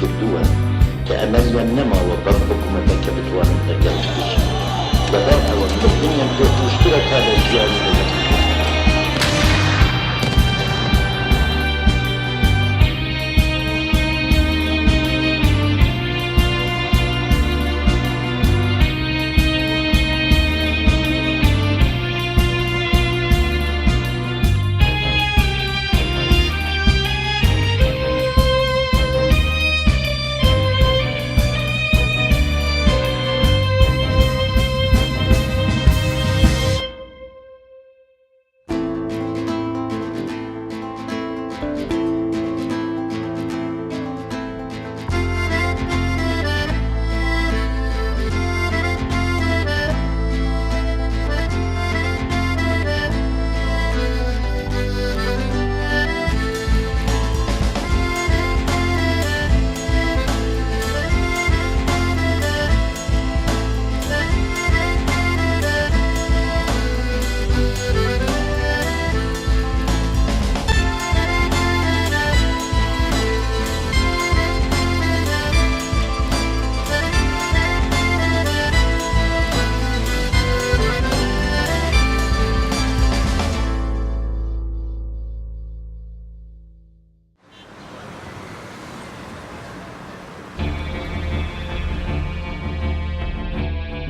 کردووە کە ئەمەلیان نەماوە بەم حکوومەتە بتوانن دەرگای بکەن لەبەر ئەوە مردنیان پێ توشترە تا لە ژیانی دەوڵەت.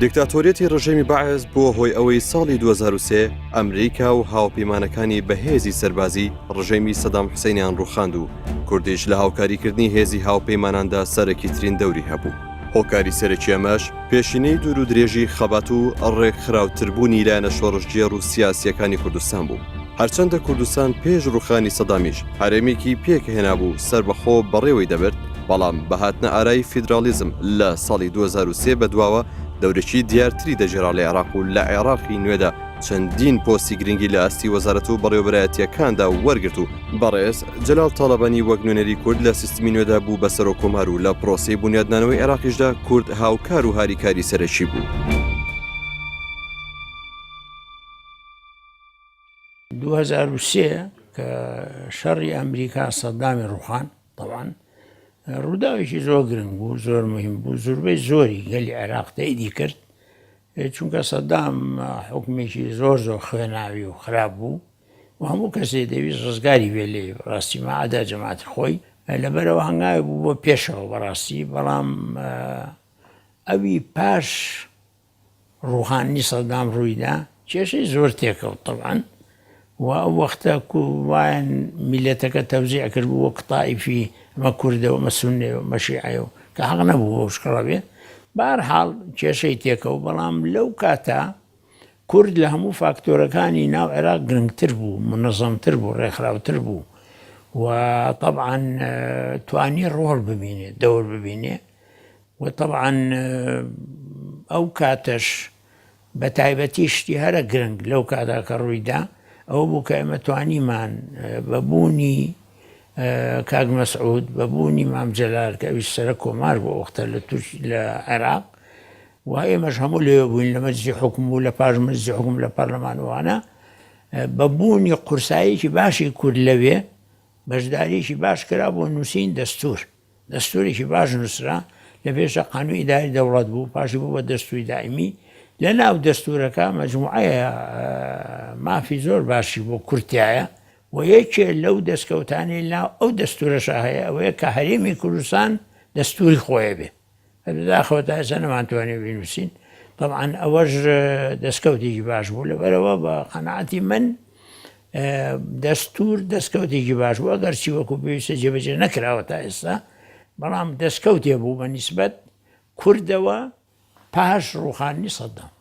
دیکتاتۆریەتی ڕژێمی بەعز بووە هۆی ئەوەی ساڵی 2003 ئەمریکا و هاوپەیمانەکانی بەهێزی سەربازی ڕژێمی سەدام حوسێنیان ڕووخاند و کوردیش لە هاوکاریکردنی هێزی هاوپەیماناندا سەرەکی ترین دەوری هەبوو. هۆکاری سەرەکی ئەمەش پێشینەی دوور و درێژی خەبات و ڕێکخراوتربوونی لایەنە شۆڕژجێڕ و سیاسیەکانی کوردستان بوو. هەرچەندە کوردستان پێش ڕووخانی سەدامیش هەرێمێکی پێکهێنابوو سەربەخۆ بەڕێوەی دەبرد، بەڵام بەهاتنە ئارای فیدرالیزم لە ساڵی 2003 بەدواوە دەورێکی دیارتری دەژێرا لە عێراق و لە عێراقی نوێدا چەندین پۆستی گرنگی لە ئاستی وەزارەت و بەڕێوەبەرایەتیەکاندا وەرگرت و بەڕێز جەلال تاڵەبانی وەک نوێنەری کورد لە سیستمی نوێدا بوو بە سەرۆکۆمار و لە پرۆسەی بنیادنانەوەی عێراقیشدا کورد هاوکار و هاریکاری سەرەکی بوو. 2003 کە شەڕی ئەمریکا سەدامی ڕووخان طبعاً ڕووداوێکی زۆر گرنگ بوو، زۆر مهم بوو، زۆربەی زۆری گەلی عێراق تەیدی کرد، چونکە سەدام حکومێکی زۆر خوێناوی و خراپ بوو و هەموو کەسێ دەویست ڕزگاری بێ لێ ڕاستی مەعادا جەماعەتی خۆی لەبەرەوە هەنگاوی بوو بۆ پێشەوە بەڕاستی، بەڵام ئەوی پاش ڕووخانی سەدام ڕوویدا کێشەی زۆر تێکەوت طبعاً و ئەو وەختە وایەن میلەتەکە تەوزیع کرد بوو وەک تائیفی ئەمە کوردەوە ئەمە سوننیەوە ئەمە شیعەوە کە حەق نەبوو بۆ شکڕە بێ. بەهەرحاڵ کێشەی تێکەوت، بەڵام لەو کاتە کورد لە هەموو فاکتۆرەکانی ناو عێراق گرنگتر بوو، منەظەمتر بوو، ڕێکخراوتر بوو و طبعاً توانی ڕۆڵ ببینێ، دەور ببینێ و طبعاً ئەو کاتەش بە تایبەتی شتی هەرە گرنگ لەو کاتا کە ڕوویدا ئەوە بوو کە ئێمە توانیمان بەبوونی کاک مەسعود، بەبوونی مام جەلال کە ئەویش سەرە کۆمار بۆ وەختە لە عێراق و ئێمەش هەموو لێوە بووین لە مەجلی حکم و لە پاش مەجلی حکم لە پەرلەمانوانە بەبوونی قورساییەکی باشی کورد لەوێ بەشداریەکی باش کرا بۆ نووسین دەستوورێکی باش نووسرا لە پێشە قانون ئیداری دەوڵەت بوو، پاشی بوو بە دەستوری دائیمی. لە ناو دەستورەکە مەجموعەیە مافی زۆر باشی بۆ کورتایە و یەکێ لەو دەستکەوتانی ناو ئەو دەستورەشە هەیە ئەوەیە کە هەرێمی کوردستان دەستوری خۆیە بێ، داخەوە تا ئێستا نەمانتوانێ بنووسین. طبعاً ئەوەش دەستکەوتێکی باش بوو، لەبەرەوە بە قەناعەتی من دەستور دەستکەوتێکی باش بوو، ئەگەرچی وەکو پێویستە جێبەجێ نەکراوە تا ئێستا، بەڵام دەستکەوتێ بوو بە نیسبەت کوردەوە پاش ڕووخانی سەدام.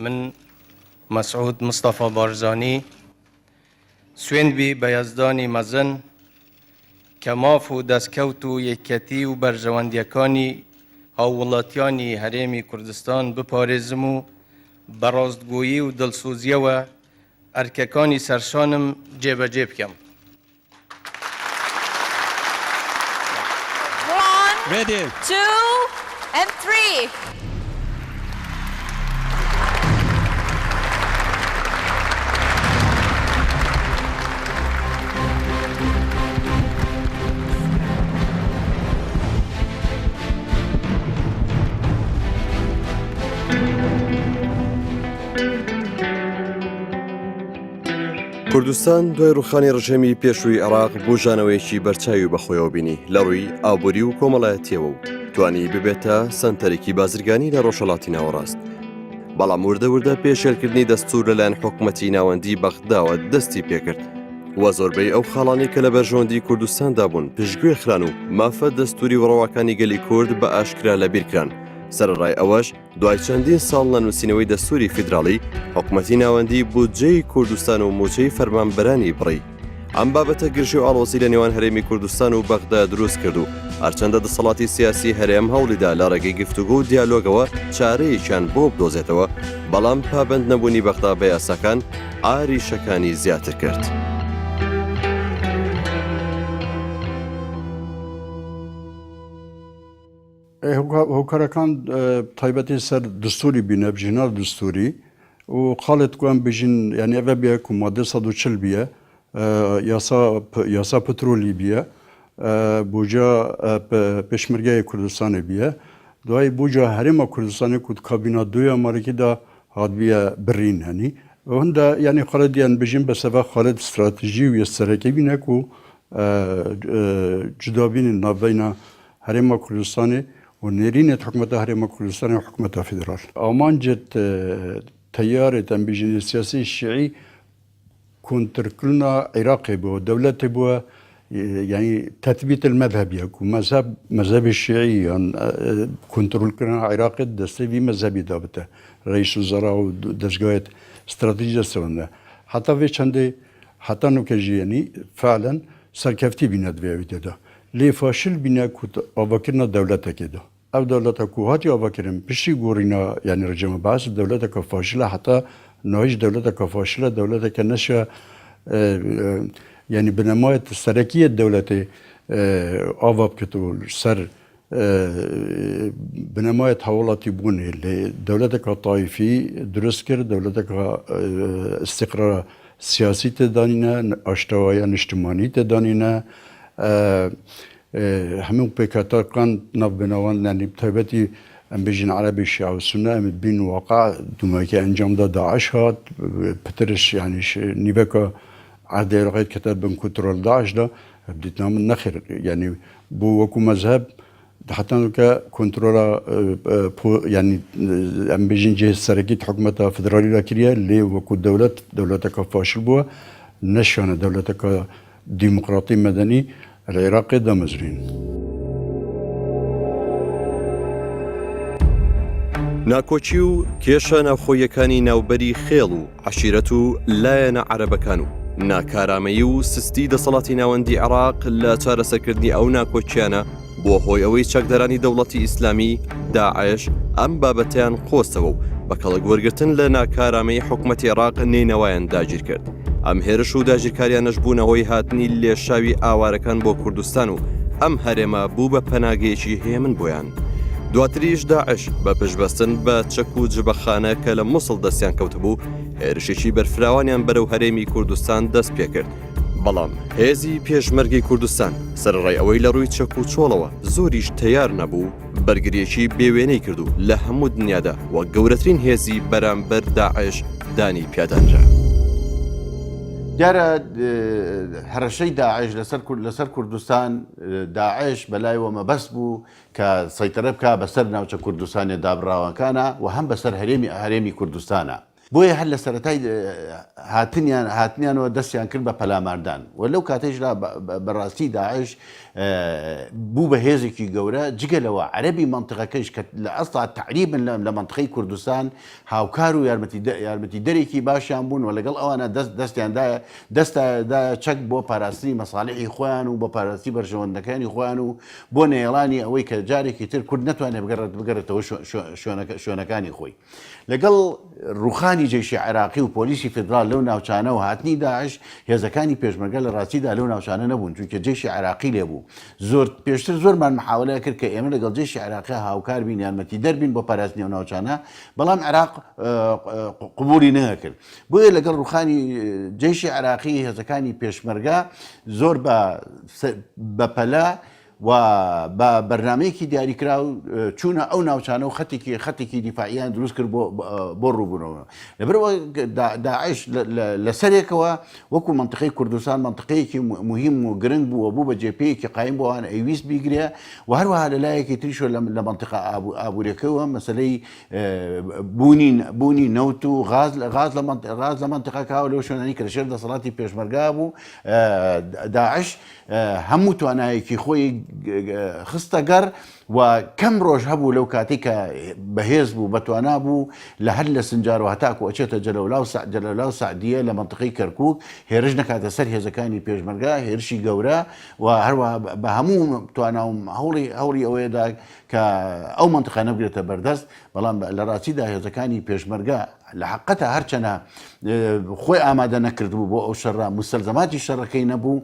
من مەسعود مستەفا بارزانی سوێنبی بە یەزدانی مەزن کە ماف و دەستکەوت و یەکەتی و بەرژەوەندیەکانی هاووڵاتیانی هەرێمی کوردستان بپارێزم و بە ڕاستگۆیی و دڵسوزیەوە ئەرکەکانی سەرشانم جێبەجێ بکەم. Ready. 2 and 3. کوردستان دوای ڕوخانی ڕژێمی پێشووی عێراق بۆ ژانەوەیەکی بەرچاوی بەخۆیەوە بینی لە ڕووی ئابووری و کۆمەڵایەتیەوە و توانی ببێتە سەنتەرێکی بازرگانی لە ڕۆژهەڵاتی ناوەڕاست. بەڵام وردە پێشێلکردنی دەستوور لەلایەن حکوومەتی ناوەندی بەغداوە دەستی پێکرد وە زۆربەی ئەو خاڵانی کە لە بەرژەوەندی کوردستاندا بوون پشتگوێ خران و مافە دەستوری وڕەواکانی گەلی کورد بە ئاشکرا لەبیرکران. سەرڕای ئەوەش دوای چەندین ساڵ لە نووسینەوەی دەستوری فیدراڵی حکوومەتی ناوەندی بودجەی کوردستان و موچەی فەرمانبەرانی بڕی. ئەم بابەتە گرژی و ئاڵۆزی لە نێوان هەرێمی کوردستان و بەغدا دروست کرد و هەرچەندە دەسەڵاتی سیاسی هەرێم هەوڵیدا لە ڕێگەی گفتوگۆ و دیالۆگەوە چارەیەکیان بۆ بدۆزێتەوە، بەڵام پابند نەبوونی بەغدا بە یاساکان ئاریشەکانی زیاتر کرد. هۆکارەکان تایبەتی سەر دستوری بینە بژینار دستوری و خاڵت گویان بژین یعنی ئەvە بێ و مادە 140 بیە یاسا پترۆلی بیە بۆجا پێشمەرگای کوردستانی بیە دوای بۆجا هەرێما کوردستانی کو کابینا دوی ئەمریکیدا هاتبیە برین هەنی هەندا یعنی خاڵەتیان بژین بە سەبا خاڵەت استراتیژی و یەسەرەکەی بینە و جودابینی ناوبەینا هەرێما کوردستانی و نێرینێت حکوومەتە هەرێمە کوردستانی و حکوومەتە فیدرال. ئامانجێت تەیارێت ئەم بژینی سیاسی شیعی کۆنترکردنا عێراقی بووە دەولەتی بووە یعنی تەثبیت المەذهبیە و مەذهبی شیعی یان کۆنترۆلکردنا عێراقی دەستەوی مەذهبی دابتە ڕئیس وزەرا و دەستگایەت استراتیژیە سەوەندە حتا وێ چەندێ حتا نوکەژیەنی فعلەن سەرکەفتی بینە دوێوی تێدا لێ فاشل بینە ئاواکردنا دەولەتێکێدا ئەو دەولەتە کو هاتی ئاواکردن پشتی گۆڕینا یعنی ڕژێمە باس دەولەتێکە فاشلە حتا ناهیچ دەولەتێکە فاشلە دەولەتێکە نەشە یعنی بنەمایەت سەرەکیە دەولەتێ ئاوا بکرد و سەر بنەمایەت هەوڵاتی بوونێ لێ دەولەتێکە تایفی دروست کرد دەولەتێکە استقرار سیاسی تێدانینە ئاشتەوایە نیشتمانی تێدانینە هەموو پێکاتەکان ناوبنەوەن یعنی تایبەتی ئەم بژین عەرەبی شیعە و سونە ئەمت بین واقع دومەکە ئەنجامدا داعش هات پترش یعنی نیڤەکە عەردە عێراقیت کەتە بن کۆنترۆل داعشدا بدیتنا من نەخێر یعنی بۆ وەکو مەذهب حتانکە کۆنترۆلا یعنی ئەم بژین جێ سەرەکیت حکوومەتە فیدرالیدا کریە لێ وەکو دەولەتەکە فاشل بووە نەشانە دەولەتەکە دیموقراتی مەدەنی لە عێراقی دەمەزرین. ناکۆچی و کێشە ناوخۆیەکانی ناوبەری خێڵ و عەشیرەت و لایەنە عەرەبەکان و ناکارامەیی و سستی دەسەڵاتی ناوەندی عێراق لە چارەسەرکردنی ئەو ناکۆچیانە بۆ هۆی ئەوەی چەکدەرانی دەوڵەتی ئیسلامی داعش ئەم بابەتیان قۆستەوە و بە کەڵک وەرگرتن لە ناکارامەی حکوومەتی عێراق نێنەوەیان داگیر کرد. ئەم هێرش و داگیرکاریانەش بوونەوەی هاتنی لێشاوی ئاوارەکان بۆ کوردستان و ئەم هەرێمە بوو بە پەناگەیەکی هێمن بۆیان. دواتریش داعش بە پشبەستن بە چەک و جبەخانە کە لە مووسڵ دەستیان کەوتبوو هێرشێکی بەرفراوانیان بەرەو هەرێمی کوردستان دەست پێکرد. بەڵام هێزی پێشمەرگی کوردستان سەرڕای ئەوەی لە ڕووی چەک و چۆڵەوە زۆریش تەیار نەبوو بەرگریەکی بێوێنەی کرد و لە هەموو دنیادا وە گەورەترین هێزی بەرامبەر داعش دانی پیادانرا. دیارە هەرەشەی داعش لەسەر کوردستان داعش بەلایەوە مەبەست بوو کە سەیطرە بکە بەسەر ناوچە کوردستانی دابراوەکانە و هەم بەسەر هەرێمی کوردستانە. بۆیە هەر لە سەرەتای هاتنیانەوە دەستیان کرد بە پەلاماردان و لەو کاتێشدا بەڕاستی داعش بوو بە هێزێکی گەورە جگەلەوە عەرەبی مەنتقەکەش کە لە ئەسڵا تەعریبن لە مەنتقەی کوردستان هاوکار و یارمەتی دەرێکی باشیان بوون و لەگەڵ ئەوانە دەستدایە چەک بۆ پاراستنی مەساڵحی خۆیان و بۆ پاراستی بەرژەوەندەکانی خۆیان و بۆ نێڵانی ئەوەی کە جارێکی تر کورد نەتوانێت بگەڕێتەوە شوێنەکانی خۆی. لەگەڵ ڕوخانی جێشی عێراقی و پۆلیسی فیدرال لەو ناوچانە و هاتنی داعش هێزەکانی پێشمەرگە لە ڕاستیدا لەو ناوچانە نەبوون چونکە جێشی عێراقی لێبوو. پێشتر زۆرمان محاولە کرد کە ئێمە لەگەڵ جێشی عێراقی هاوکار بین یارمەتی دەربین بۆ پاراستنی ئەو ناوچانە بەڵام عێراق قبولی نەکرد. بۆیە لەگەڵ ڕوخانی جێشی عێراقی هێزەکانی پێشمەرگە زۆر بە پەلا و بە بەرنمەیەکی دیاریکرا و چوونە ئەو ناوچانە و خەتێکی دیفاعیان دروست کرد بۆ ڕووبوونەوە لەبەرەوە داعش لە سەرێکەوە وەکو منطقەی کوردستان منطقەیەکی مهم و گرنگ بووە بوو بە جێپەیەکی قایم بۆوان ئەویست بیگرێ و هەروەها لەلایەکی تریشۆ لە منطقە ئابوووریەکەەوە مەسلەی بوونی نەوت و غاز لە منطقەکەەوە لەو شوێنانی کە لەشێر دەسەڵاتی پێشمەرگا بوو داعش هەموو توانایەکی خۆی خستە گەڕ و کەم ڕۆژ هەبوو لەو کاتێک کە بەهێز بوو بەتوانا بوو لە هەر لە سنجار و هەتاکو ئەچێتە جەلەولا و سعدیە لە منطقەی کەرکووک هێرش نەکاتە سەر هێزەکانی پێشمەرگا هێرشی گەورە و هەروە بە هەموو توانا و هەوڵی ئەوەیەدا کە ئەو منطقە نەبگرێتە بەردەست بەڵام لە ڕاستیدا هێزەکانی پێشمەرگا لە حقەتە هەرچەنە خۆی ئامادە نەکردبوو بۆ ئەو شەڕە مستەلزەماتی شەڕەکەی نەبوو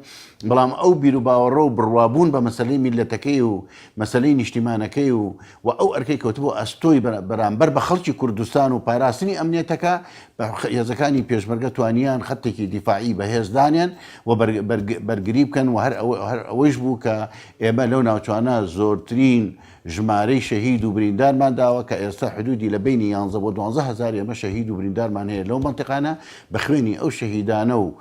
بەڵام ئەو بیر و باوەڕە و بڕوابوون بە مەسلەی میلەتەکەی و مەسلەی نیشتیمانەکەی و ئەو ئەرکەی کەوتبوو ئەستۆی بەرامبەر بە خەڵکی کوردستان و پاراستنی ئەمنیەتەکە بە هێزەکانی پێشمەرگە توانیان خەتێکی دیفاعی بەهێزدانیان و بەرگری بکەن و هەر ئەوەش بوو کە ئێمە لەو ناوچوانە زۆرترین ژمارەی شەهید و بریندارمان داوە کە ئێستا حدودی لە بینی 11 بۆ 12,000 ئێمە شەهید و بریندارمان هەیە لەو منطقانە بە خوێنی ئەو شەهیدانە و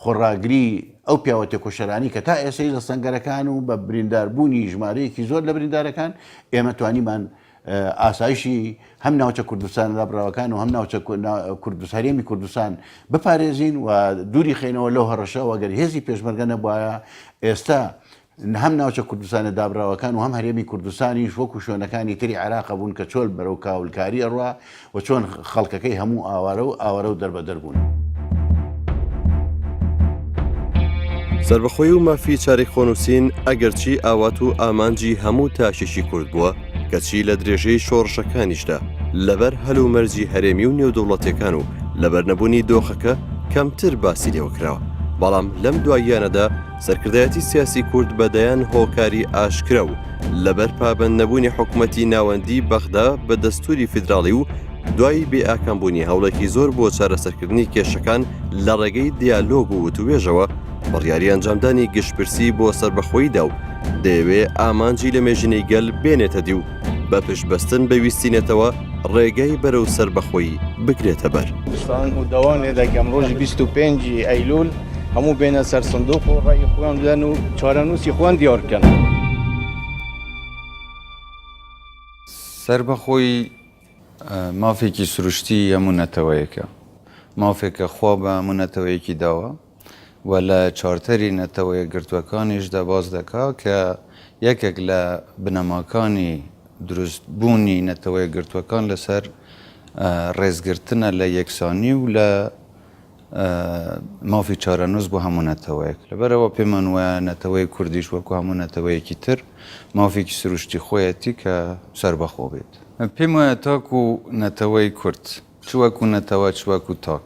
خۆڕاگری ئەو پیاوەتە کۆشەرانی کە تا ئێسەی لە سەنگەرەکان و بە برینداربوونی ژمارەیەکی زۆر لە بریندارەکان ئێمە توانیمان ئاسایشی هەم ناوچە کوردستان ڕابراوەکان و هەم ناوچە هەرێمی کوردستان بپارێزین و دووری خێنەوە لەو هەڕەشەوە گەر هێزی پێشمەرگە نەبووایە ئێستا هەم ناوچە کوردستانە دابراوەکان و هەم هەرێمی کوردستانیش وەکو شوێنەکانی تری عێراق بوون کە چۆل بەرەو کاولکاری ئەڕوا و چۆن خەڵکەکەی هەموو ئاوارە و دەربەدەر بوون. سربەخۆی و مافی چارەی خۆنووسین ئەگەرچی ئاوات و ئامانجی هەموو تاشێکی کورد بووە کەچی لە درێژەی شۆڕشەکانیشدا لەبەر هەلو مەرجی هەرێمی و نێودەوڵەتیەکان و لەبەر نەبوونی دۆخەکە کەمتر باسی لێوە کراوە بەڵام لەم دواییانەدا سەرکردایەتی سیاسی کورد بەدەیان هۆکاری ئاشکرا و لەبەر پابەند نەبوونی حکوومەتی ناوەندی بەغدا بە دەستوری فیدراڵی و دوای بێئاکەمبوونی هەوڵێکی زۆر بۆ چارەسەرکردنی کێشەکان لە ڕێگەی دیالۆگ و وتوێژەوە بڕیاری ئەنجامدانی گشتپرسی بۆ سربەخۆییدا و دەیەوێ ئامانجی لە مێژنەی گەل بێنێتە دی و بە پشتبەستن بەویستینێتەوە ڕێگەی بەرەو سربەخۆیی بگرێتە بەر. و دەوانێ دەکەم ڕۆژی 25 ئەیلول هەموو بێنە سەر سندوق و ڕێی خۆیان بدەن و چارەنووسی خۆیان دیارکەن. سربەخۆی مافێکی سروشتی هەموو نەتەوەیەکە مافێکە خوا بە هەموو نەتەوەیەکی داوە و لە چارتەری نەتەوەیە گرتوەکانیشدا باز دەکا کە یەکێک لە بنەماکانی دروستبوونی نەتەوەیە گرتوەکان لەسەر ڕێزگرتنە لە یەکسانی و لە مافی چارەنووس بۆ هەموو نەتەوەیەک لەبەرەوە پێمان وایە نەتەوەی کوردیش وەکو هەموو نەتەوەیەکی تر مافێکی سروشتی خۆیەتی کە سەربەخۆ بێت. پێم وایە تاکو نەتەوەی کورد چ وەکو نەتەوە چ وەکو تاک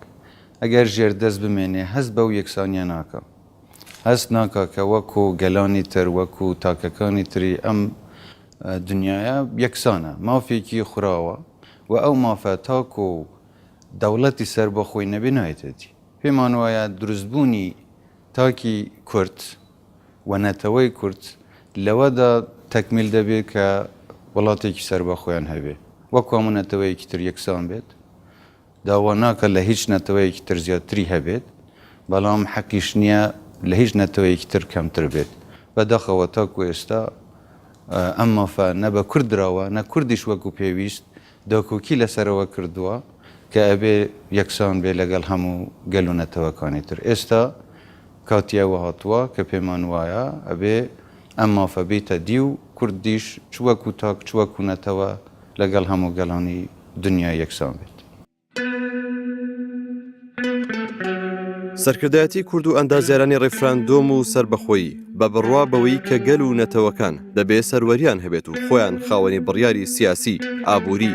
ئەگەر ژێر دەست بمێنێ هەست بەو یەکسانیە ناکە هەست ناکە کە وەکو گەلانی تر وەکو تاکەکانی تری ئەم دنیاە یەکسانە مافێکی خوراوە و ئەو مافە تاکو دەوڵەتی سەربەخۆی نەبێ نایەتێتی پێمان وایە دروستبوونی تاکی کورد و نەتەوەی کورد لەوەدا تەکمیل دەبێت کە وڵاتێکی سەربەخۆیان هەبێ وەکو هەموو نەتەوەیەکی تر یەکسان بێت داوا ناکە لە هیچ نەتەوەیەکی تر زیاتری هەبێت بەڵام حەقیش نییە لە هیچ نەتەوەیەکی تر کەمتر بێت بەدەخەوە تاکو ئێستا ئەم مافە نە بە کورد درراوە نە کوردیش وەکو پێویست داکۆکی لەسەرەوە کردووە کە ئەبێ یەکسان بێ لەگەڵ هەموو گەل و نەتەوەکانی تر ئێستا کاتیەوە هاتووە کە پێمان وایە ئەبێ ئەم مافە بێتە دی و کوردیش چوەکو تاک چوەکو نەتەوە لەگەڵ هەموو گەڵانی دنیا یەکسان بێت. سەرکردایەتی کورد و ئەندازیارانی ڕێفراندۆم و سربەخۆیی بە بڕوا بەوەی کە گەل و نەتەوەکان دەبێ سەروەریان هەبێت و خۆیان خاوەنی بڕیاری سیاسی، ئابووری،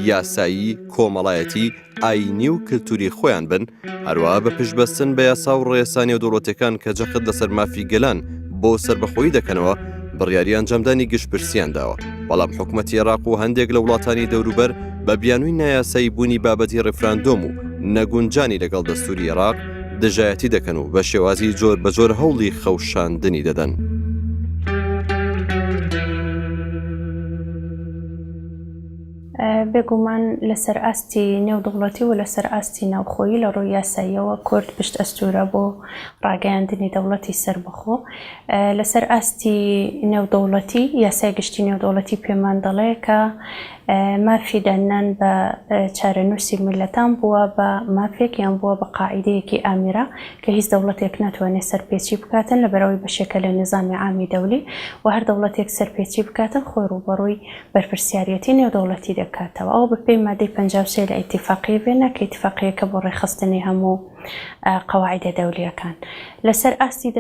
یاسایی، کۆمەڵایەتی، ئاینی و کللتوری خۆیان بن، هەروەها بە پشتبەستن بە یاسا و ڕێسانی و دەوڵەتەکان کە جەخت لەسەر مافی گەلان بۆ سربەخۆیی دەکەنەوە بڕیاری ئەنجامدانی گشتپرسیان داوە. بەڵام حکوومەتی عێراق و هەندێک لە وڵاتانی دەوروبەر بە بیانووی نایاسایی بوونی بابەتی ڕێفراندۆم و نەگونجانی لەگەڵ دەستوری عێراق دژایەتی دەکەن و بە شێوازی جۆر بە جۆر هەوڵی خەوشاندنی دەدەن. بێگومان لەسەر ئاستی نێودوڵەتی و لەسەر ئاستی ناوخۆیی لە ڕووی یاساییەوە کورد پشت ئەستورە بۆ ڕاگەیاندنی دەوڵەتی سەربەخۆ. لەسەر ئاستی نێودوڵەتی یاسای گشتی نێودوڵەتی پێمان دەڵێ کە مافی دانان بە چارەنووسی میلەتان بووە بە مافێک یان بووە بە قاعیدەیەکی ئامیرە کە هیچ دەوڵەتێک ناتوانێت سەرپێچی بکاتن لەبەرەوەی بەشێکە لە نظامی عامی دەولی و هەر دەوڵەتێک سەرپێچی بکاتن خۆی ڕوبەڕووی بەرپرسیارەتی نێودەوڵەتی دەکاتەوە. ئەو بەپێی مادەی 53 لە ئیتیفاقیە بێنە کە ئیتیفاقیەکە بۆ ڕێخستنی هەموو قەواعیدە دەولیەکان. لەسەر ئاستی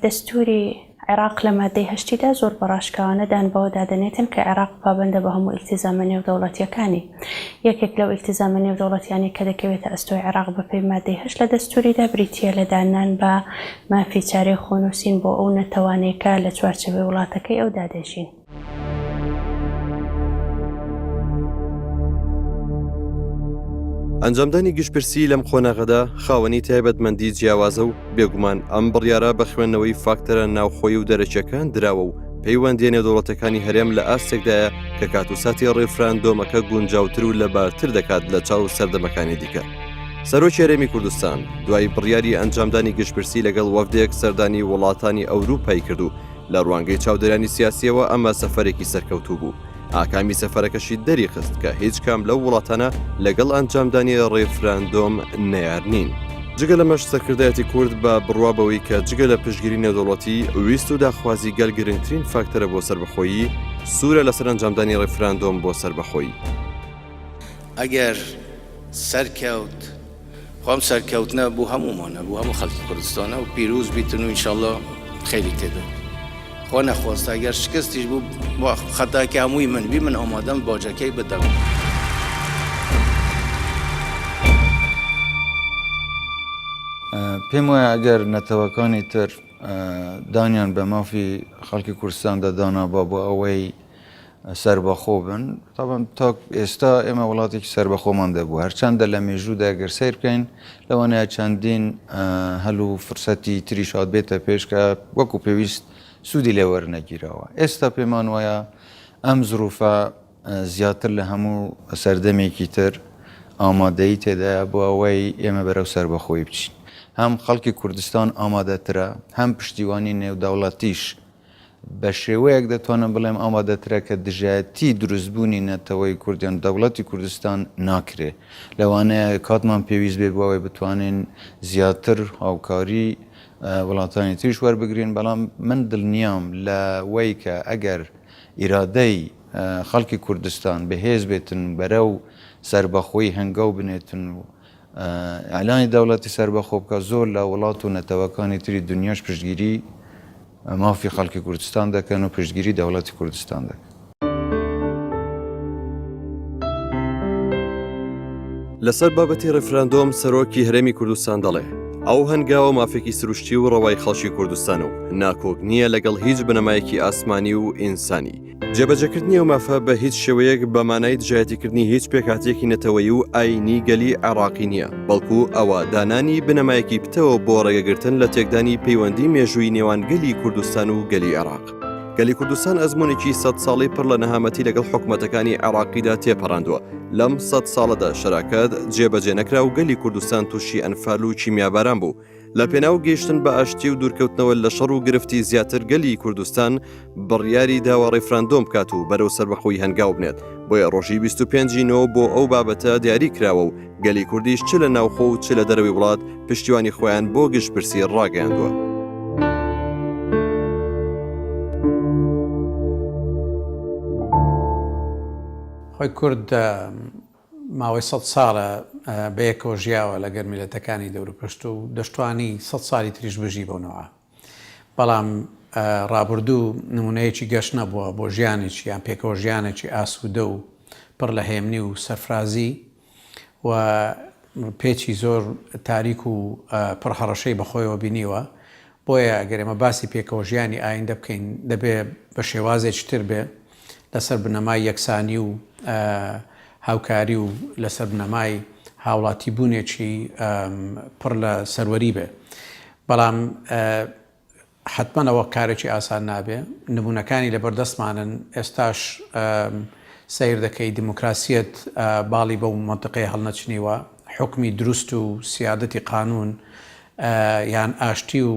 دەستوری عێراق لە مادەی 8دا زۆر بەڕاشکاوانەدان بەوە دادەنێتن کە عێراق پابەندە بە هەموو ئیلتیزامە نێودەوڵەتیەکانی. یەکێک لەو ئیلتیزامە نێودەوڵەتیانی کە دەکەوێتە ئەستۆی عێراق بەپێی مادەی 8 لە دەستوریدا بریتیە لە دانان بە مافی چارەی خۆنووسین بۆ ئەو نەتەوانەیەکە لە چوارچێوەی وڵاتەکەی ئەو دادەژین. ئەنجامدانی گشتپرسی لەم خۆناغەدا خاوەنی تایبەتمەندی جیاوازە و بێگومان ئەم بڕیارە بە خوێندنەوەی فاکتەرە ناوخۆی و دەرەچەکان دراوە و پەیوەندیە نێودوڵەتەکانی هەرێم لە ئاستێکدایە کە کاتوساتی ڕێفراندۆمەکە گونجاوتر و لەبارتر دەکات لە چاو سەردەمەکانی دیکە. سەرۆکی هەرێمی کوردستان دوای بڕیاری ئەنجامدانی گشتپرسی لەگەڵ وەفدێک سەردانی وڵاتانی ئەوروپای کرد و لە ڕوانگەی چاودێرانی سیاسیەوە ئەمە سەفەرێکی سەرکەوتوو بوو. ئاکامی سەفەرەکەشی دەری خست کە هیچ کام لەو وڵاتانە لەگەڵ ئەنجامدانی ڕێفراندۆم نەیار نین. جگە لەمەش سەرکردایەتی کورد بە بڕوابەوەی کە جگە لە پشتگیری نێودوڵەتی ویست و داخوازی گەل گرنگترین فاکتەرە بۆ سەربەخۆیی سوورە لەسەر ئەنجامدانی ڕێفراندۆم بۆ سەربەخۆیی. ئەگەر سەرکەوت خۆم سەرکەوتنە بوو هەمومانە بوو هەموو خەڵکی کوردستانە و پیرۆز بیتن و ئینشاءڵڵا خەیری تێدا. خۆ نەخواست ئەگەر شکستیش بوو خەتاکی هەمووی من بی من ئامادەم باجەکەی بدەم. پێم وایە ئەگەر نەتەوەکانی تر دانیان بە مافی خەڵکی کوردستان دەدانابا بۆ ئەوەی سەربەخۆ بن تاوان تا ئێستا ئێمە وڵاتێکی سەربەخۆمان دەبوو هەرچەندە لە مێژوودا ئەگەر سیر بکەین لەوانەیە چەندین هەل و فرسەتی تریش هات بێتە پێش کە وەکو پێویست سوودی لێ وەرنەگیرەوە. ئێستا پێمان وایە ئەم زروفە زیاتر لە هەموو سەردەمێکی تر ئامادەیی تێدایە بۆ ئەوەی ئێمە بەرەو سەربەخۆی بچین. هەم خەڵکی کوردستان ئامادەترە هەم پشتیوانی نێودەوڵەتیش بە شێوەیەک دەتوانم بڵێم ئامادەترە کە دژایەتی دروستبوونی نەتەوەی کوردیان دەوڵەتی کوردستان ناکرێ. لەوانەیە کاتمان پێویست بێ بۆ ئەوەی بتوانین زیاتر هاوکاری وڵاتانی تریش وەربگرین بەڵام من دڵنیام لەوەی کە ئەگەر ئیرادەی خەڵکی کوردستان بەهێز بێتن بەرەو سەربەخۆی هەنگاو بنێتن و ئەعلانی دەوڵەتی سەربەخۆ بکە زۆر لە وڵات و نەتەوەکانی تری دنیاش پشتگیری مافی خەڵکی کوردستان دەکەن و پشتگیری دەوڵەتی کوردستان دەکەن. لەسەر بابەتی ڕێفراندۆم سەرۆکی هەرێمی کوردستان دەڵێ ئەو هەنگاوە مافێکی سروشتی و ڕەوای خەڵکی کوردستان و ناکۆک نییە لەگەڵ هیچ بنەمایەکی ئاسمانی و ئینسانی. جێبەجەکردنی ئەو مافە بە هیچ شێوەیەک بە مانای دژایەتیکردنی هیچ پێکاتێکی نەتەوەیی و ئاینی گەلی عێراقی نییە، بەڵکو ئەوە دانانی بنەمایەکی پتەوە بۆ ڕێگەگرتن لە تێکدانی پەیوەندی مێژووی نێوان گەلی کوردستان و گەلی عێراق. گەلی کوردستان ئەزمونێکی 100 ساڵی پڕ لە نەهامەتی لەگەڵ حکومەتەکانی عێراقیدا تێپەڕاندووە. لەم 100 ساڵەدا شەراکەت جێبەجێ نەکرا و گەلی کوردستان تووشی ئەنفال و چیمیاباران بوو. لە پێناو گەیشتن بە ئاشتی و دوورکەوتنەوە لە شەڕ و گرفتی زیاتر گەلی کوردستان بڕیاری داوە ڕێفراندۆم بکات و بەرەو سەربەخۆی هەنگاو بنێت. بۆیە ڕۆژی 25 بۆ ئەو بابەتە دیاری کراوە و گەلی کوردیش چ لە ناوخۆ و چ لە دەرەوەی وڵات پشتیوانی خۆیان بۆ گشتپرسی ڕاگەیاندووە. خۆی کورد ماوەی 100 ساڵە بەیەکەوە ژیاوە لەگەر میلەتەکانی دەوروپشت و دەشتوانی 100 ساڵی تریش بژی بۆنەوە. بەڵام ڕابردوو نمونەیەکی گەشت نەبووە بۆ ژیانێکی یان پێکەوە ژیانێکی ئاسوودە و پڕ لە هێمنی و سەرفرازی و پێچی زۆر تاریک و پڕهەڕەشەی بەخۆیەوە بینیوە. بۆیە ئەگەر ئێمە باسی پێکەوە ژیانی ئایندە بکەین دەبێ بە شێوازێکی تر بێ لەسەر بنەمای یەکسانی و هاوکاری و لەسەر بنەمای هاوڵاتی بوونێکی پڕ لە سەروەری بێ. بەڵام حتمەنەوە کارێکی ئاسان نابێ. نمونونەکانی لە بەردەستمانن ئێستاش سیر دەکەی دیموکراسیەت باڵی بەو منطقەی هەڵنەچنیوە حکمی دروست و سیادەتی قانون یان ئاشتی و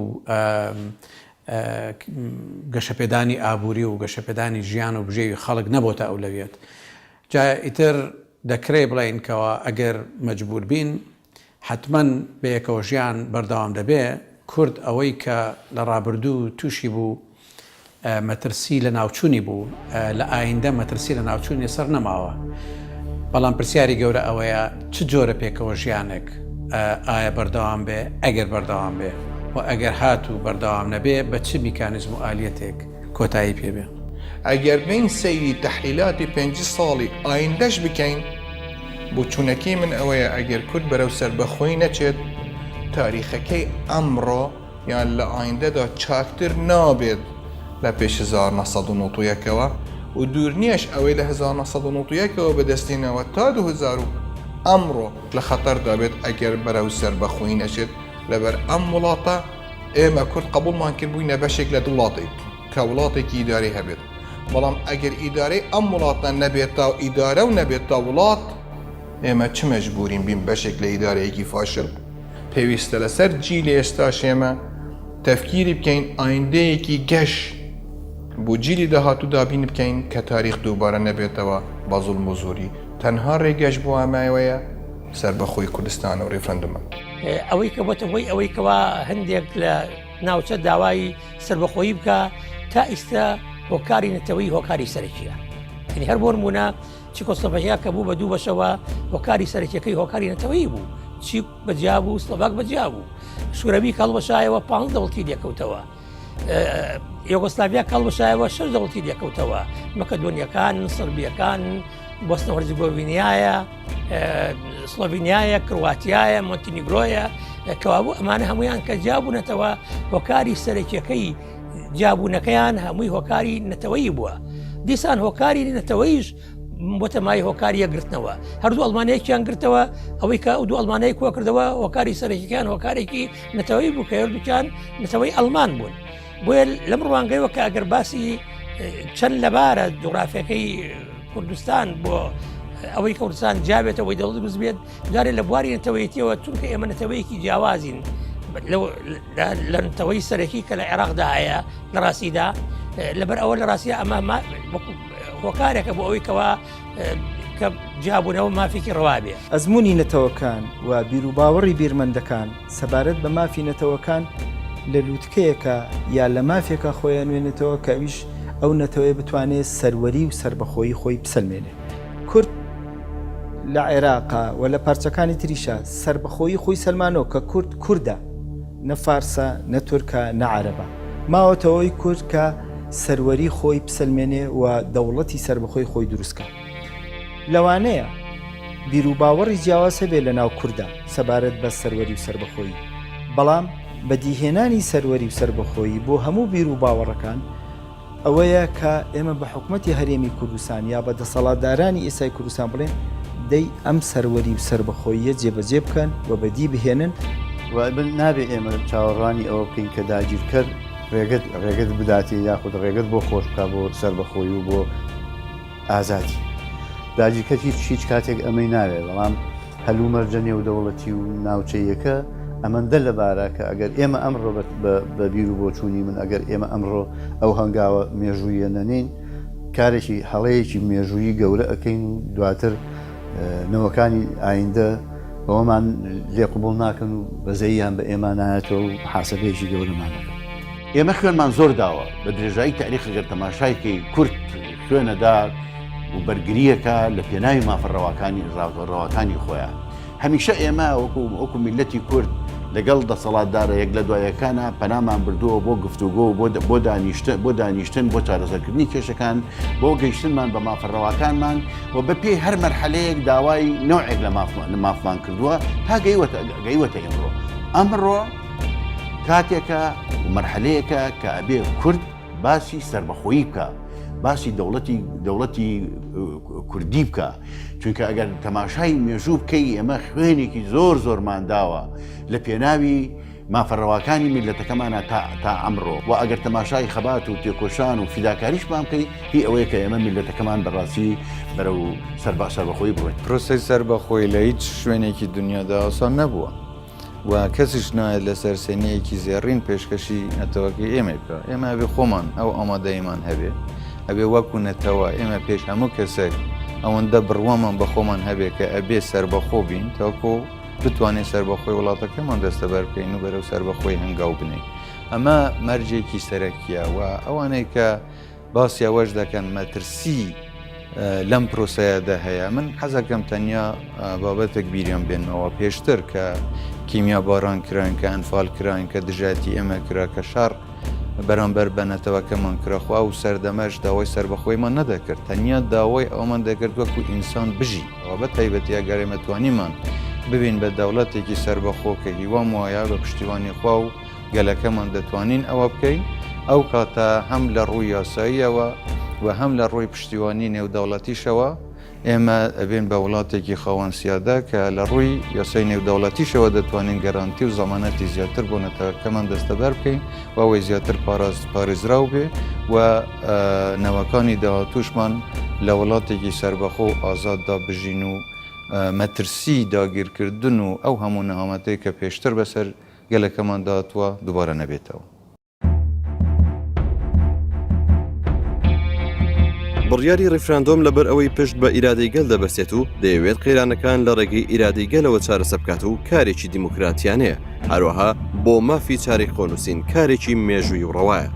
گەشەپێدانی ئابووری و گەشەپێدانی ژیان و بژێوی خەڵک نەبۆتە ئەولەویەت. جا ئیتر دەکرێ بڵێنکەوە ئەگەر مەجبور بین حتمما بەیەکەوە ژیان بەردەوام دەبێ. کورد ئەوەی کە لە ڕابردوو تووشی بوو مەترسی لە ناوچوونی بوو، لە ئایندە مەترسی لە ناوچوونی سەر نەماوە. بەڵام پرسیاری گەورە ئەوەیە چ جۆرە پێکەوە ژیانێک ئایا بەردەوام بێ، ئەگەر بەردەوام بێ و ئەگەر هات و بەردەوام نەبێ بە چ میکانیزم و ئالیەتێک کۆتایی پێبێ. ئەگەر بین سەیری تەحلیلاتی 5 ساڵی ئایندەش بکەین، بۆ چوونەکەی من ئەوەیە ئەگەر کورد بەرەو سەربەخۆی نەچێت تاریخەکەی ئەمڕۆ یان لە ئایندەدا چاکتر نابێت لە پێش 1991ەوە و دوور نییەش ئەوەی لە 1991ەوە بەدەستێنەوە تا 2000 ئەمڕۆ لە خەتەردا بێت ئەگەر بەرەو سەربەخۆی نەچێت. لەبەر ئەم وڵاتە ئێمە کورد قبوڵمان کرد بووینە بەشێک لە وڵاتێک کە وڵاتێکی ئیداری هەبێت. بەڵام ئەگەر ئیدارەی ئەم وڵاتە نەبێت تا ئیدارە و نەبێت تا وڵات، ئێمە چ مەجبورین بین بەشێک لە ئیدارەیەکی فاشل. پێویستە لەسەر جیلی ئێستاش ئێمە تەفکیری بکەین ئایندەیەکی گەش بۆ جیلی داهاتوودا بین بکەین کە تاریخ دووبارە نەبێتەوە بە زوڵم و زۆری. تەنها ڕێگەش بۆ ئەمایەوەیە سەربەخۆی کوردستان و ڕێفرەندومە. ئەوەی کە بۆتە بۆی ئەوەی کەوا هەندێک لە ناوچە داوای سەربەخۆیی بکە تا ئیستا هۆکاری نەتەوەی هۆکاری سەرەکیە. یعنی هەر بۆ نمونە چیکۆسلۆڤاکیا کە بوو بە دوو بەشەوە هۆکاری سەرەکیەکەی هۆکاری نەتەوەیی بوو، چیک بەجیا بوو، سلۆڤاک بەجیا بوو، شوورەبی هەڵبەشایەوە 5 دەوڵەتی لێکەوتەوە، یۆگۆسلاڤیا هەڵبەشایەوە 6 دەوڵەتی لێکەوتەوە، مەکەدۆنیەکان، سربیەکان، بۆسنە هەرزگۆڤینیایە، سلۆڤینیایە، کرواتیایە، مۆنتینیگرۆیە، کەوابوو ئەمانە هەمویان کە جیابوونەتەوە هۆکاری سەرەکیەکەی جابوونەکەیان هەمووی هۆکاری نەتەوەیی بووە. دیسان هۆکاری نەتەوەیش بۆتە مای هۆکاریە گرتنەوە. هەردوو ئەڵمانەیەکیان گرتەوە، ئەوەی کە دوو ئەڵمانەیە کۆ کردەوە هۆکاری سەرەکیەکان هۆکارێکی نەتەوەیی بوو کە هەردووکیان نەتەوەی ئەڵمان بوون. بۆیە لەم ڕوانگەیەوە کە ئەگەر باسی چەند لەبارە جوغرافیەکەی کوردستان بۆ ئەوەی کوردستان جابێتەوەی دەوڵەت دروست بێت، جارێ لە بواری نەتەوەیەتیەوە چونکە ئێمە نەتەوەیەکی جیاوازین لە نەتەوەی سەرەکی کە لە عێراقدا هەیە لە ڕاستیدا، لەبەر ئەوە لە ڕاستیە ئەمە هۆکارێکە بۆ ئەوەی کەوا کە جیابوونەوە مافێکی ڕەوابێ. ئەزمموی نەتەوەکان و بیرروباوەڕی بیرمەندەکان سەبارەت بە مافی نەتەوەکان لە لووتکەیەکە یا لە مافێکە خۆیان نوێنێتەوە کە ئەویش ئەو نەتەوەی بتوانێت سەروەری و سربەخۆیی خۆی بسەلمێنێ. کورد لە عێراقا و لە پارچەکانی تریشە سربەخۆیی خۆی سەلمانەوە کە کورد کووردە، نە فارسە، نە تورکە، نە عەرەبە. ماوەتەوەی کورد کە سەروەری خۆی بسەلمێنێ و دەوڵەتی سربەخۆی خۆی دروستکە. لەوانەیە بیرروباوەڕی جیاواز هەبێت لە ناو کووردە سەبارەت بە سەروەری و سربەخۆیی، بەڵام بەدیهێنانی سەروەری و سربەخۆیی بۆ هەموو بیرروباوەڕەکان ئەوەیە کە ئێمە بە حکوومەتی هەرێمی کوردستان یا بە دەسەڵاتدارانی ئێستای کوردستان بڵێن دەی ئەم سەروەری و سربەخۆییە جێبەجێ بکەن و بەدی بهێنن و نابێت ئێمە چاوەڕوانی ئەوە بکەین کە داگیرکرد ڕێگەت بداتی یاخود ڕێگەت بۆ خۆش بکە بۆ سربەخۆیی و بۆ ئازادی. داگیرکەتی هیچ کاتێک ئەمەی ناوێت، بەڵام هەلوو مەرجە نێودەوڵەتی و ناوچەیەکە ئەمەندە لەبارە کە ئەگەر ئێمە ئەمڕۆ بە بیر و بۆچوونی من ئەگەر ئێمە ئەمڕۆ ئەو هەنگاوە مێژوویە نەنین، کارێکی هەڵەیەکی مێژوویی گەورە ئەەکەین و دواتر نەوەکانی ئایندە بەوەمان لێقبوڵ ناکەن و بەزەییان بە ئێمە نایەتەوە و حاسەبێکی گەورەمانەکە. ئێمە خوێنمان زۆر داوە بە درێژایی تاریخ گەر تەماشایکەی کورد خوێنەدا و بەرگریەکە لە پێناوی مافڕەواکانی خۆیان. هەمیشە ئێمە وەکو میلەتی کورد لەگەڵ دەسەڵاتدارە یەک لە دوایەکانە پەنامان بردووە بۆ گفتوگۆ بۆ دانیشتن بۆ چارەسەرکردنی کێشەکان بۆ گەیشتنمان بە مافڕەواکانمان و بە پێی هەر مەرحەلەیەک داوای نەوعێک لە مافمان کردووە تا گەیوەتە ئێمڕۆ. ئەمڕۆ کاتێکە و مەرحەلەیەکە کە ئەبێ کورد باسی سربەخۆیی بکە، باسی دەوڵەتی کوردی بکە، چونکە ئەگەر تەماشای مێژوو بکەی ئێمە خوێنێکی زۆر زۆرمان داوە لە پێناوی مافەڕەواکانی میلەتەکەمانە تا ئەمڕۆ و ئەگەر تەماشای خەبات و تێکۆشان و فیداکاریش بام بکەی هی ئەوەیە کە ئێمە میلەتەکەمان بەڕاستی بەرەو سەربەخۆی بڕێت. پرۆسی سەربەخۆی لە هیچ شوێنێکی دنیادا ئاسان نەبووە و کەسیش نایێت لە سەرسێنەیەکی زێڕین پێشکەشی نەتەوەکەی ئێمە بکە. ئێمە ئەبێ خۆمان ئەو ئامادەیمان هەبێ، ئەبێ وەکو نەتەوە ئێمە پێش هەموو کەسێک ئەوەندە بڕوامان بەخۆمان هەبێ کە ئەبێ سەربەخۆ بین تاکۆ بتوانێت سەربەخۆی وڵاتەکەمان دەستەبەر بکەین و بەرەو سەربەخۆی هەنگاو بنین. ئەمە مەرجێکی سەرەکیە و ئەوانەی کە باسی ئەوەش دەکەن مەترسی لەم پرۆسەیەدا هەیە. من حەزەکەم تەنیا بابەتێک بیریان بێنەوە پێشتر کە کیمیا باران کراین کە ئەنفال کراین کە دژاتی ئێمە کرا کە شەڕ بەرامبەر بەنەتەوەکەمان کراخوا و سەردەمەش داوای سەربەخۆیمان نەدەکرد، تەنیا داوای ئەومان دەکرد وەکو ئینسان بژی ئەوە بە تایبەتی ئەگەرێمە توانیمان ببین بە دەوڵەتێکی سەربەخۆ کە هیوام وایە بە پشتیوانی خوا و گەلەکەمان دەتوانین ئەوە بکەین. ئەو کاتە هەم لە ڕووی یاساییەوە و هەم لە ڕووی پشتیوانی نێودەوڵەتیشەوە ئێمە ئەبێن بە وڵاتێکی خاوەن سیادا کە لە ڕووی یاسای نێودەوڵەتیشەوە دەتوانین گەرانتی و زەمانەتی زیاتر بۆ نەتەوەکەمان دەستەبەر بکەین و ئەوەی زیاتر پارێزراو بێ و نەوەکانی داهاتووشمان لە وڵاتێکی سەربەخۆ و ئازاددا بژین و مەترسی داگیرکردن و ئەو هەموو نەهامەتەی کە پێشتر بەسەر گەلەکەمان داهاتووە دووبارە نەبێتەوە. بڕیاری ڕیفراندۆم لەبەر ئەوەی پشت بە ئیرادەی گەل دەبەسێت و دەیەوێت قەیرانەکان لە ڕێگەی ئیرادەی گەلەوە چارەسەر بکات و کارێکی دیموکراتیانەیە، هەروەها بۆ مافی چارەی خۆنووسین کارێکی مێژووی و ڕەوایە.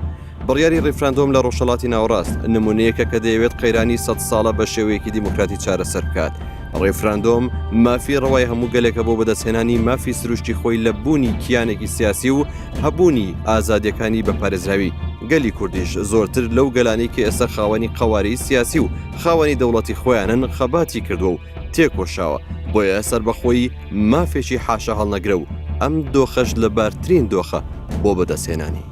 بڕیاری ڕیفراندۆم لە ڕۆژهەڵاتی ناوەڕاست نمونەیەکە کە دەیەوێت قەیرانی 100 ساڵە بە شێوەیەکی دیموکراتی چارەسەر بکات. ڕیفراندۆم مافی ڕەوای هەموو گەلێکە بۆ بەدەستهێنانی مافی سروشتی خۆی لە بوونی کیانێکی سیاسی و هەبوونی ئازادیەکانی بە پارێزراوی. گەلی کوردیش زۆرتر لەو گەلانی کە ئێستا خاوەنی قەواری سیاسی و خاوەنی دەوڵەتی خۆیانن خەباتی کردووە و تێکۆشاوە، بۆیە سەربەخۆی مافێکی حاشا هەڵنەگرە و ئەم دۆخەش لە بارترین دۆخە بۆ بەدەستهێنانی.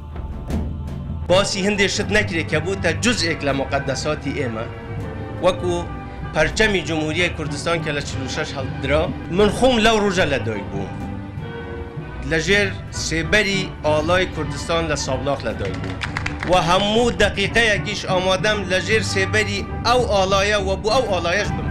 باسی هەندێک شت نەکرێت کە بووتە جزئێک لە مقدساتی ئێمە وەکو پەرچەمی جمهوریەی کوردستان کە لە 46 هەڵدرا. من خۆم لەو ڕۆژە لە دایک بووم لەژێر سێبەری ئاڵای کوردستان لە سابلاغ لە دایک بووم و هەموو دەقیقەیەکیش ئامادەم لەژێر سێبەری ئەو ئاڵایە و بۆ ئەو ئاڵایەش بم.